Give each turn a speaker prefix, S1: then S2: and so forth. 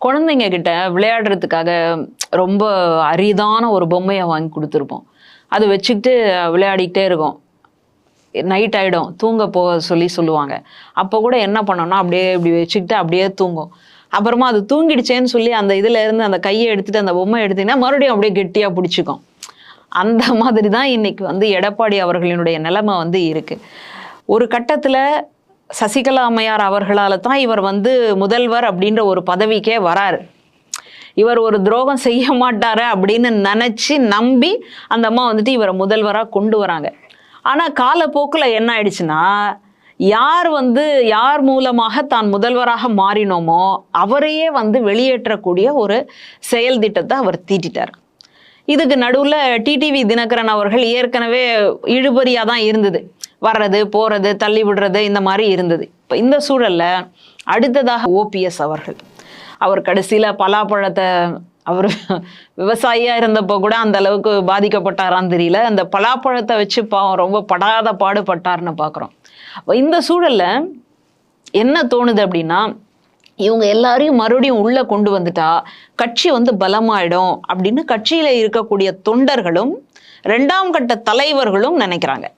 S1: குழந்தைங்க கிட்ட விளையாடுறதுக்காக ரொம்ப அரிதான ஒரு பொம்மையை வாங்கி கொடுத்துருப்போம். அது வச்சுக்கிட்டு விளையாடிக்கிட்டே இருக்கும். நைட் ஆகிடும், தூங்க போக சொல்லுவாங்க. அப்போ கூட என்ன பண்ணோம்னா அப்படியே இப்படி வச்சுக்கிட்டு அப்படியே தூங்கும். அப்புறமா அது தூங்கிடுச்சேன்னு சொல்லி அந்த இதில் இருந்து அந்த கையை எடுத்துட்டு அந்த பொம்மை எடுத்தீங்கன்னா மறுபடியும் அப்படியே கெட்டியாக பிடிச்சிக்கும். அந்த மாதிரி தான் இன்னைக்கு எடப்பாடி அவர்களினுடைய நிலைமை இருக்கு. ஒரு கட்டத்தில் சசிகலா அம்மையார் அவர்களால் தான் இவர் முதல்வர் அப்படின்ற ஒரு பதவிக்கே வராரு. இவர் ஒரு துரோகம் செய்ய மாட்டாரு அப்படின்னு நினச்சி நம்பி அந்த அம்மா இவரை முதல்வராக கொண்டு வராங்க. ஆனால் காலப்போக்கில் என்ன ஆயிடுச்சுன்னா, யார் மூலமாக தான் முதல்வராக மாறினோமோ அவரையே வெளியேற்றக்கூடிய ஒரு செயல் திட்டத்தை அவர் தீட்டிட்டார். இதுக்கு நடுவில் டிடிவி தினகரன் அவர்கள் ஏற்கனவே இழுபறியாக தான் இருந்தது. வர்றது போகிறது தள்ளி விடுறது இந்த மாதிரி இருந்தது. இப்போ இந்த சூழலில் அடுத்ததாக ஓபிஎஸ் அவர் கடைசியில் பலாப்பழத்தை அவர் விவசாயியாக இருந்தப்போ கூட அந்த அளவுக்கு பாதிக்கப்பட்டாரான்னு தெரியல. அந்த பலாப்பழத்தை வச்சு ரொம்ப படாத பாடுபட்டார்னு பார்க்குறோம். இந்த சூழலில் என்ன தோணுது அப்படின்னா, இவங்க எல்லாரையும் மறுபடியும் உள்ளே கொண்டு வந்துட்டா கட்சி பலமாயிடும் அப்படின்னு கட்சியில் இருக்கக்கூடிய தொண்டர்களும் 2ஆம் கட்ட தலைவர்களும் நினைக்கிறாங்க.